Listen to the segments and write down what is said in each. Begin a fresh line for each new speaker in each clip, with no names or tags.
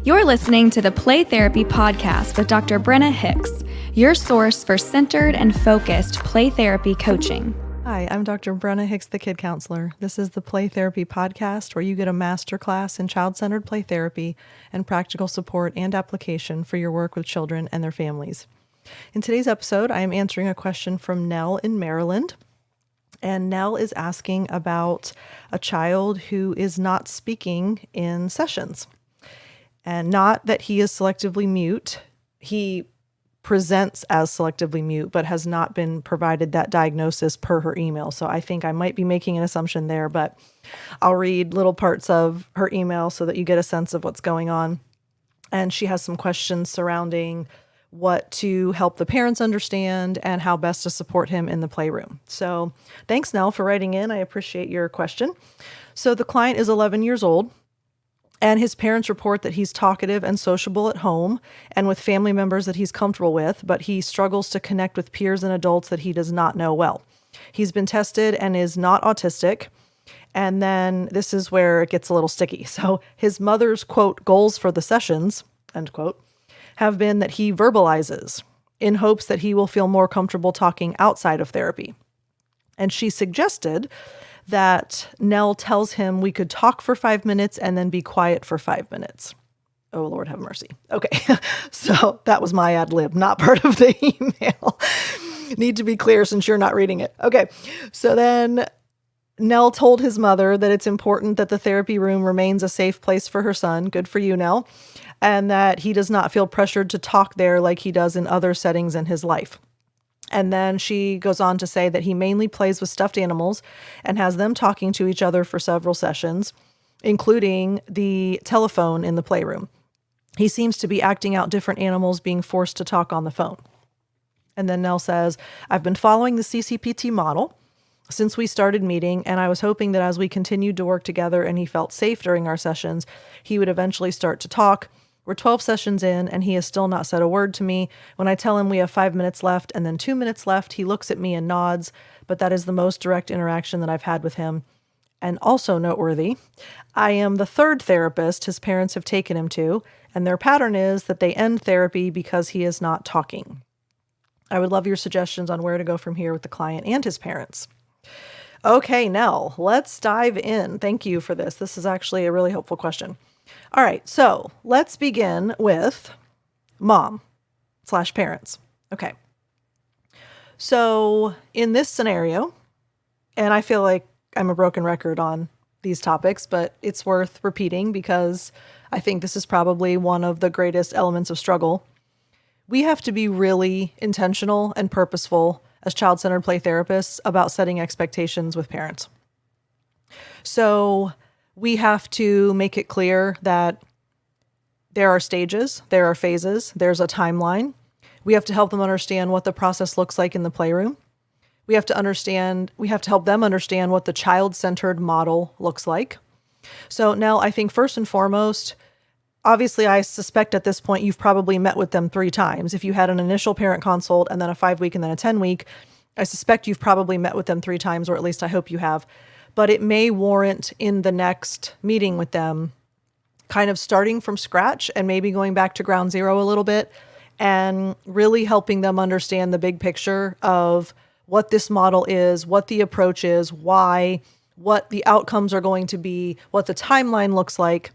You're listening to the Play Therapy Podcast with Dr. Brenna Hicks, your source for centered and focused play therapy coaching.
Hi, I'm Dr. Brenna Hicks, the Kid Counselor. This is the Play Therapy Podcast, where you get a masterclass in child-centered play therapy and practical support and application for your work with children and their families. In today's episode, I am answering a question from Nell in Maryland. And Nell is asking about a child who is not speaking in sessions. And not that he is selectively mute. He presents as selectively mute, but has not been provided that diagnosis per her email. So I think I might be making an assumption there, but I'll read little parts of her email so that you get a sense of what's going on. And she has some questions surrounding what to help the parents understand and how best to support him in the playroom. So thanks, Nell, for writing in. I appreciate your question. So the client is 11 years old, and his parents report that he's talkative and sociable at home and with family members that he's comfortable with, but he struggles to connect with peers and adults that he does not know well. He's been tested and is not autistic. And then this is where it gets a little sticky. So his mother's, quote, goals for the sessions, end quote, have been that he verbalizes in hopes that he will feel more comfortable talking outside of therapy. And she suggested that Nell tells him we could talk for 5 minutes and then be quiet for 5 minutes. Oh, Lord have mercy. Okay, so that was my ad lib, not part of the email. Need to be clear since you're not reading it. Okay, so then Nell told his mother that it's important that the therapy room remains a safe place for her son. Good for you, Nell. And that he does not feel pressured to talk there like he does in other settings in his life. And then she goes on to say that he mainly plays with stuffed animals and has them talking to each other for several sessions, including the telephone in the playroom. He seems to be acting out different animals being forced to talk on the phone. And then Nell says, I've been following the CCPT model since we started meeting, and I was hoping that as we continued to work together and he felt safe during our sessions, he would eventually start to talk. We're 12 sessions in, and he has still not said a word to me. When I tell him we have 5 minutes left and then 2 minutes left, he looks at me and nods, but that is the most direct interaction that I've had with him. And also noteworthy, I am the third therapist his parents have taken him to, and their pattern is that they end therapy because he is not talking. I would love your suggestions on where to go from here with the client and his parents. Okay, Nell, let's dive in. Thank you for this. This is actually a really helpful question. All right, so let's begin with mom/parents. Okay. So in this scenario, and I feel like I'm a broken record on these topics, but it's worth repeating because I think this is probably one of the greatest elements of struggle. We have to be really intentional and purposeful as child-centered play therapists about setting expectations with parents. So we have to make it clear that there are stages, there are phases, there's a timeline. We have to help them understand what the process looks like in the playroom. We have to help them understand what the child-centered model looks like. So Nell, I think first and foremost, obviously I suspect at this point you've probably met with them 3 times. If you had an initial parent consult and then a 5-week and then a 10-week, I suspect you've probably met with them 3 times, or at least I hope you have. But it may warrant in the next meeting with them kind of starting from scratch and maybe going back to ground zero a little bit and really helping them understand the big picture of what this model is, what the approach is, why, what the outcomes are going to be, what the timeline looks like.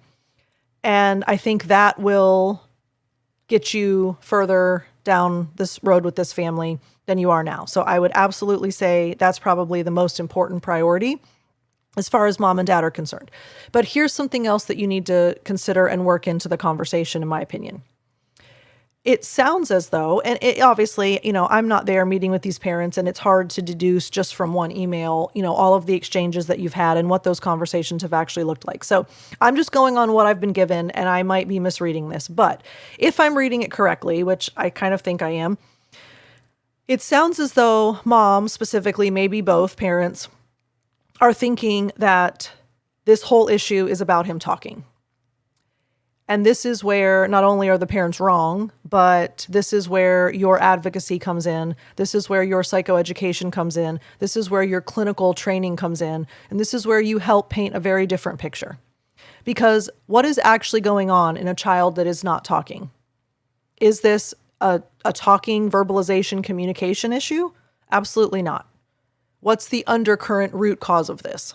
And I think that will get you further down this road with this family than you are now. So I would absolutely say that's probably the most important priority as far as mom and dad are concerned. But here's something else that you need to consider and work into the conversation, in my opinion. It sounds as though, and it obviously, I'm not there meeting with these parents, and it's hard to deduce just from one email, all of the exchanges that you've had and what those conversations have actually looked like. So I'm just going on what I've been given, and I might be misreading this. But if I'm reading it correctly, which I kind of think I am, it sounds as though mom, specifically, maybe both parents, are thinking that this whole issue is about him talking. And this is where not only are the parents wrong, but this is where your advocacy comes in. This is where your psychoeducation comes in. This is where your clinical training comes in. And this is where you help paint a very different picture. Because what is actually going on in a child that is not talking? Is this a talking, verbalization, communication issue? Absolutely not. What's the undercurrent root cause of this?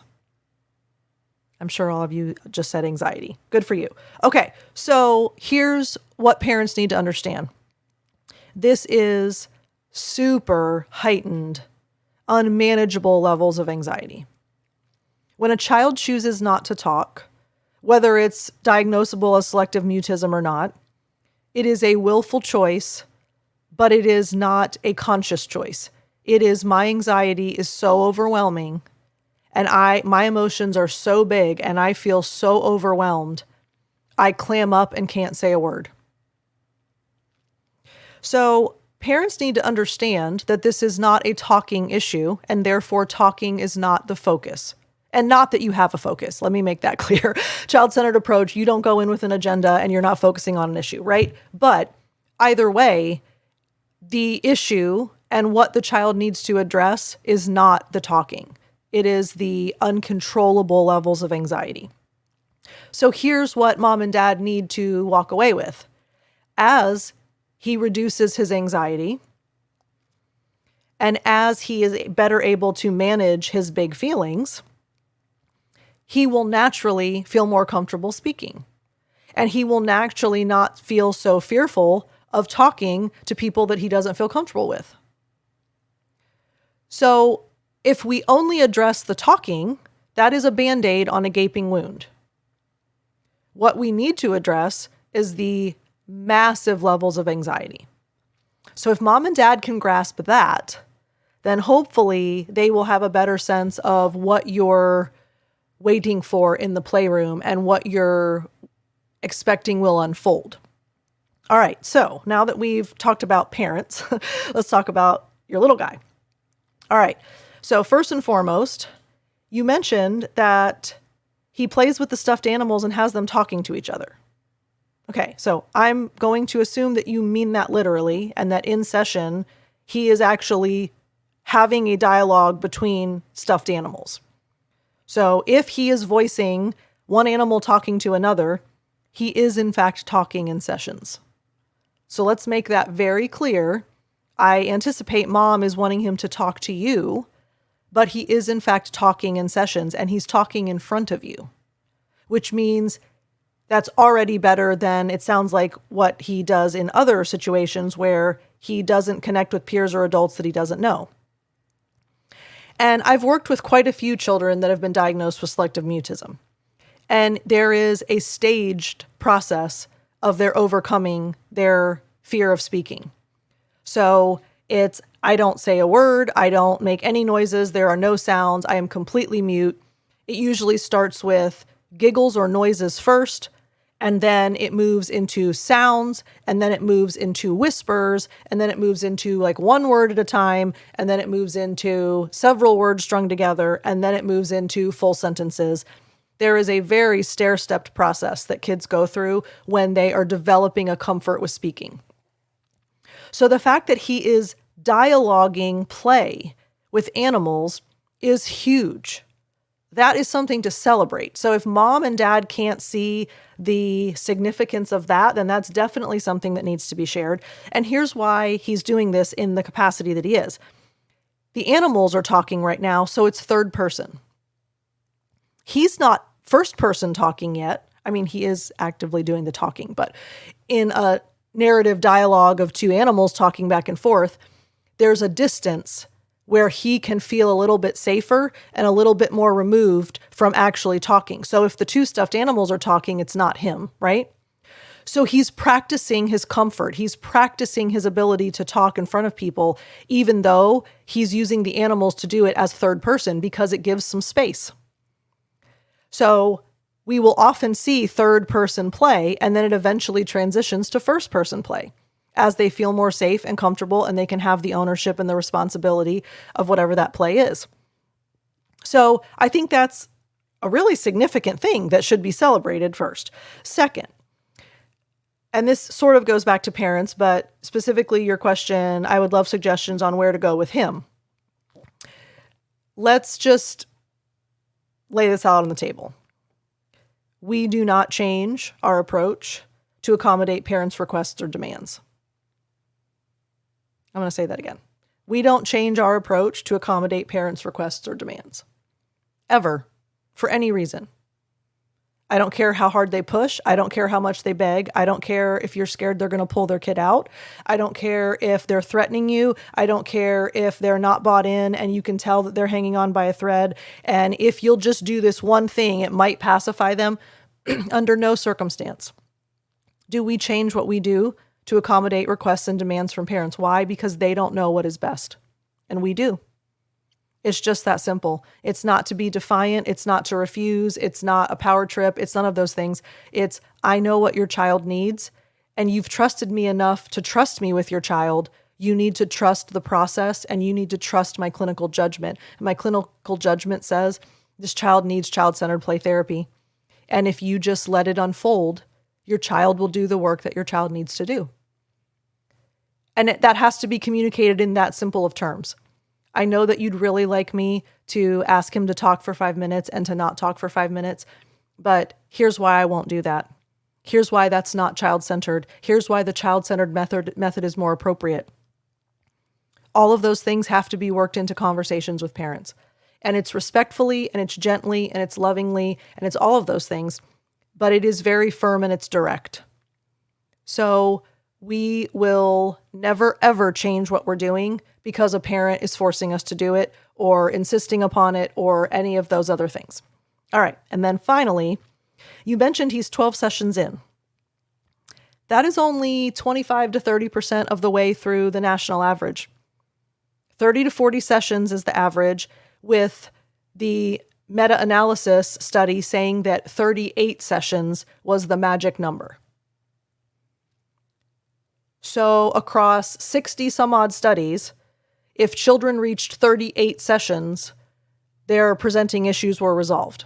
I'm sure all of you just said anxiety. Good for you. Okay, so here's what parents need to understand. This is super heightened, unmanageable levels of anxiety. When a child chooses not to talk, whether it's diagnosable as selective mutism or not, it is a willful choice, but it is not a conscious choice. It is my anxiety is so overwhelming and my emotions are so big and I feel so overwhelmed, I clam up and can't say a word. So parents need to understand that this is not a talking issue and therefore talking is not the focus. And not that you have a focus. Let me make that clear. Child-centered approach, you don't go in with an agenda and you're not focusing on an issue, right? But either way, the issue and what the child needs to address is not the talking. It is the uncontrollable levels of anxiety. So here's what mom and dad need to walk away with. As he reduces his anxiety, and as he is better able to manage his big feelings, he will naturally feel more comfortable speaking. And he will naturally not feel so fearful of talking to people that he doesn't feel comfortable with. So if we only address the talking, that is a Band-Aid on a gaping wound. What we need to address is the massive levels of anxiety. So if mom and dad can grasp that, then hopefully they will have a better sense of what you're waiting for in the playroom and what you're expecting will unfold. All right, so now that we've talked about parents, let's talk about your little guy. All right, so first and foremost, you mentioned that he plays with the stuffed animals and has them talking to each other. Okay, so I'm going to assume that you mean that literally and that in session, he is actually having a dialogue between stuffed animals. So if he is voicing one animal talking to another, he is in fact talking in sessions. So let's make that very clear. I anticipate mom is wanting him to talk to you, but he is in fact talking in sessions and he's talking in front of you, which means that's already better than it sounds like what he does in other situations where he doesn't connect with peers or adults that he doesn't know. And I've worked with quite a few children that have been diagnosed with selective mutism. And there is a staged process of their overcoming their fear of speaking. So it's, I don't say a word, I don't make any noises, there are no sounds, I am completely mute. It usually starts with giggles or noises first, and then it moves into sounds, and then it moves into whispers, and then it moves into like one word at a time, and then it moves into several words strung together, and then it moves into full sentences. There is a very stair-stepped process that kids go through when they are developing a comfort with speaking. So the fact that he is dialoguing play with animals is huge. That is something to celebrate. So if mom and dad can't see the significance of that, then that's definitely something that needs to be shared. And here's why he's doing this in the capacity that he is. The animals are talking right now, so it's third person. He's not first person talking yet. I mean, he is actively doing the talking, but in a narrative dialogue of two animals talking back and forth, there's a distance where he can feel a little bit safer and a little bit more removed from actually talking. So if the two stuffed animals are talking, it's not him, right? So he's practicing his comfort. He's practicing his ability to talk in front of people, even though he's using the animals to do it as third person because it gives some space. So we will often see third person play, and then it eventually transitions to first person play as they feel more safe and comfortable and they can have the ownership and the responsibility of whatever that play is. So I think that's a really significant thing that should be celebrated first. Second, and this sort of goes back to parents, but specifically your question, I would love suggestions on where to go with him. Let's just lay this out on the table. We do not change our approach to accommodate parents' requests or demands. I'm going to say that again. We don't change our approach to accommodate parents' requests or demands. Ever. For any reason. I don't care how hard they push. I don't care how much they beg. I don't care if you're scared they're going to pull their kid out. I don't care if they're threatening you. I don't care if they're not bought in and you can tell that they're hanging on by a thread. And if you'll just do this one thing, it might pacify them. Under no circumstance do we change what we do to accommodate requests and demands from parents. Why? Because they don't know what is best. And we do. It's just that simple. It's not to be defiant. It's not to refuse. It's not a power trip. It's none of those things. It's, I know what your child needs, and you've trusted me enough to trust me with your child. You need to trust the process, and you need to trust my clinical judgment. And my clinical judgment says this child needs child-centered play therapy. And if you just let it unfold, your child will do the work that your child needs to do. And that has to be communicated in that simple of terms. I know that you'd really like me to ask him to talk for 5 minutes and to not talk for 5 minutes, but here's why I won't do that. Here's why that's not child-centered. Here's why the child-centered method is more appropriate. All of those things have to be worked into conversations with parents. And it's respectfully, and it's gently, and it's lovingly, and it's all of those things, but it is very firm and it's direct. So we will never, ever change what we're doing because a parent is forcing us to do it or insisting upon it or any of those other things. All right. And then finally, you mentioned he's 12 sessions in. That is only 25 to 30% of the way through the national average. 30 to 40 sessions is the average, with the meta-analysis study saying that 38 sessions was the magic number. So across 60 some odd studies, if children reached 38 sessions, their presenting issues were resolved.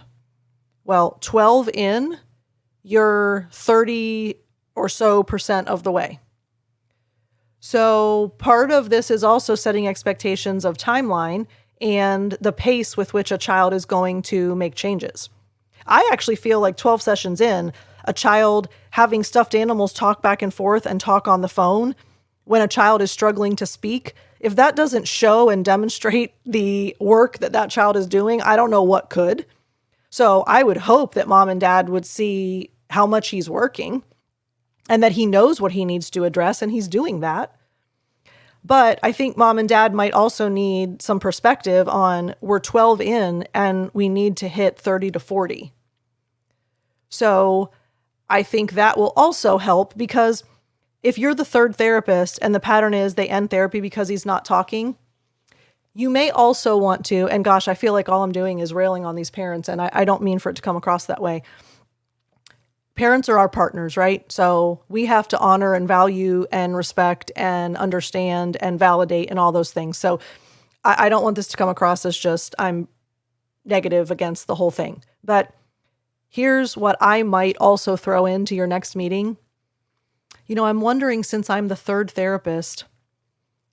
Well, 12 in, you're 30 or so percent of the way. So part of this is also setting expectations of timeline and the pace with which a child is going to make changes. I actually feel like 12 sessions in, a child having stuffed animals talk back and forth and talk on the phone when a child is struggling to speak, if that doesn't show and demonstrate the work that that child is doing, I don't know what could. So I would hope that mom and dad would see how much he's working and that he knows what he needs to address, and he's doing that. But I think mom and dad might also need some perspective on, we're 12 in and we need to hit 30 to 40. So I think that will also help, because if you're the third therapist and the pattern is they end therapy because he's not talking, you may also want to, and gosh, I feel like all I'm doing is railing on these parents, and I don't mean for it to come across that way. Parents are our partners, right? So we have to honor and value and respect and understand and validate and all those things. So I don't want this to come across as just I'm negative against the whole thing. But here's what I might also throw into your next meeting. You know, I'm wondering, since I'm the third therapist,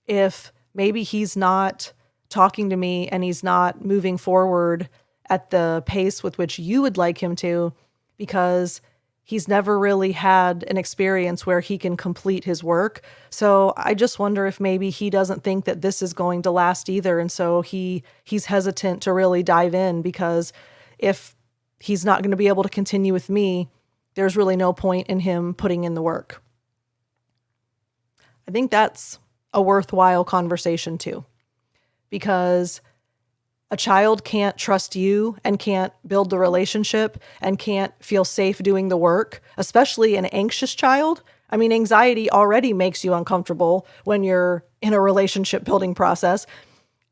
if maybe he's not talking to me and he's not moving forward at the pace with which you would like him to, because he's never really had an experience where he can complete his work. So I just wonder if maybe he doesn't think that this is going to last either. And so he's hesitant to really dive in, because if he's not going to be able to continue with me, there's really no point in him putting in the work. I think that's a worthwhile conversation too, because a child can't trust you and can't build the relationship and can't feel safe doing the work, especially an anxious child. I mean, anxiety already makes you uncomfortable when you're in a relationship building process,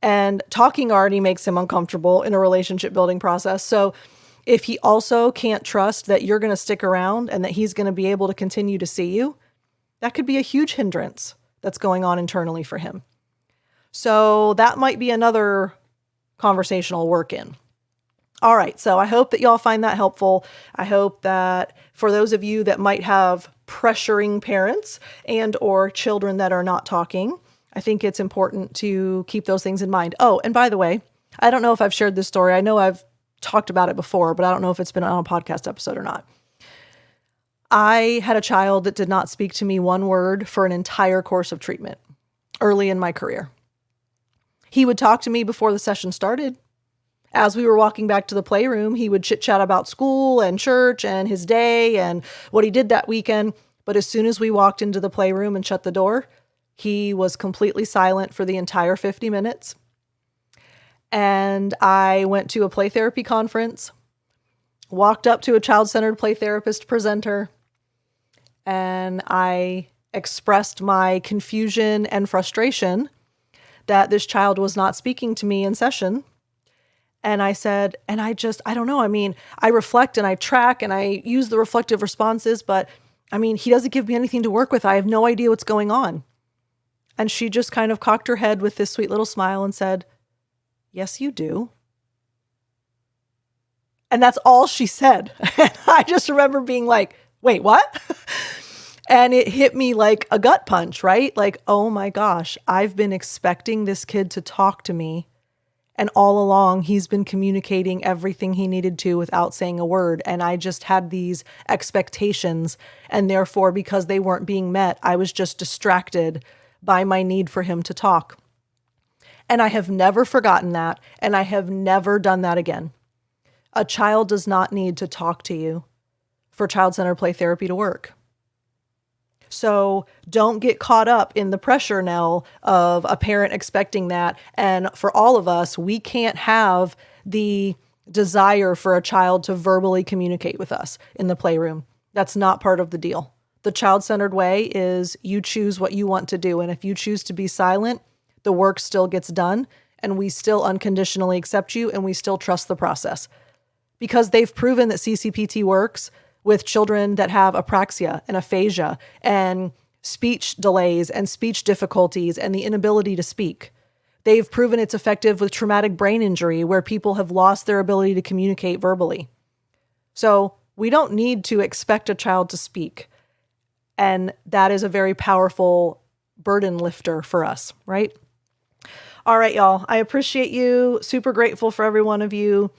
and talking already makes him uncomfortable in a relationship building process. So if he also can't trust that you're going to stick around and that he's going to be able to continue to see you, that could be a huge hindrance that's going on internally for him. So that might be another conversational work in. All right. So I hope that y'all find that helpful. I hope that for those of you that might have pressuring parents and or children that are not talking, I think it's important to keep those things in mind. Oh, and by the way, I don't know if I've shared this story. I know I've talked about it before, but I don't know if it's been on a podcast episode or not. I had a child that did not speak to me one word for an entire course of treatment early in my career. He would talk to me before the session started. As we were walking back to the playroom, he would chit chat about school and church and his day and what he did that weekend. But as soon as we walked into the playroom and shut the door, he was completely silent for the entire 50 minutes. And I went to a play therapy conference, walked up to a child-centered play therapist presenter, and I expressed my confusion and frustration that this child was not speaking to me in session. And I said, and I don't know. I mean, I reflect and I track and I use the reflective responses, but I mean, he doesn't give me anything to work with. I have no idea what's going on. And she just kind of cocked her head with this sweet little smile and said, "Yes, you do." And that's all she said. And I just remember being like, wait, what? And it hit me like a gut punch, right? Like, oh my gosh, I've been expecting this kid to talk to me. And all along, he's been communicating everything he needed to without saying a word. And I just had these expectations. And therefore, because they weren't being met, I was just distracted by my need for him to talk. And I have never forgotten that. And I have never done that again. A child does not need to talk to you for child-centered play therapy to work. So don't get caught up in the pressure, Nell, of a parent expecting that. And for all of us, we can't have the desire for a child to verbally communicate with us in the playroom. That's not part of the deal. The child-centered way is you choose what you want to do. And if you choose to be silent, the work still gets done and we still unconditionally accept you and we still trust the process. Because they've proven that CCPT works with children that have apraxia and aphasia and speech delays and speech difficulties and the inability to speak. They've proven it's effective with traumatic brain injury where people have lost their ability to communicate verbally. So we don't need to expect a child to speak. And that is a very powerful burden lifter for us, right? All right, y'all. I appreciate you. Super grateful for every one of you.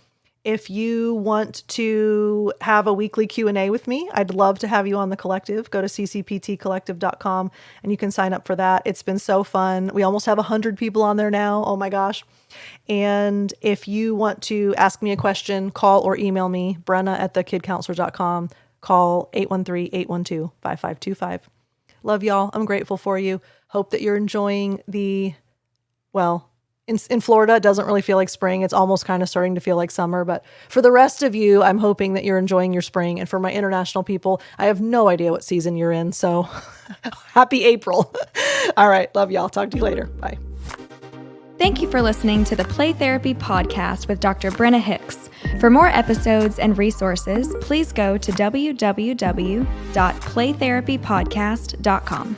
If you want to have a weekly Q&A with me, I'd love to have you on the collective. Go to ccptcollective.com and you can sign up for that. It's been so fun. We almost have 100 people on there now. Oh my gosh. And if you want to ask me a question, call or email me, Brenna@thekidcounselor.com. Call 813-812-5525. Love y'all. I'm grateful for you. Hope that you're enjoying in Florida, it doesn't really feel like spring. It's almost kind of starting to feel like summer. But for the rest of you, I'm hoping that you're enjoying your spring. And for my international people, I have no idea what season you're in. So happy April. All right. Love y'all. Talk to you later. Bye.
Thank you for listening to the Play Therapy Podcast with Dr. Brenna Hicks. For more episodes and resources, please go to www.playtherapypodcast.com.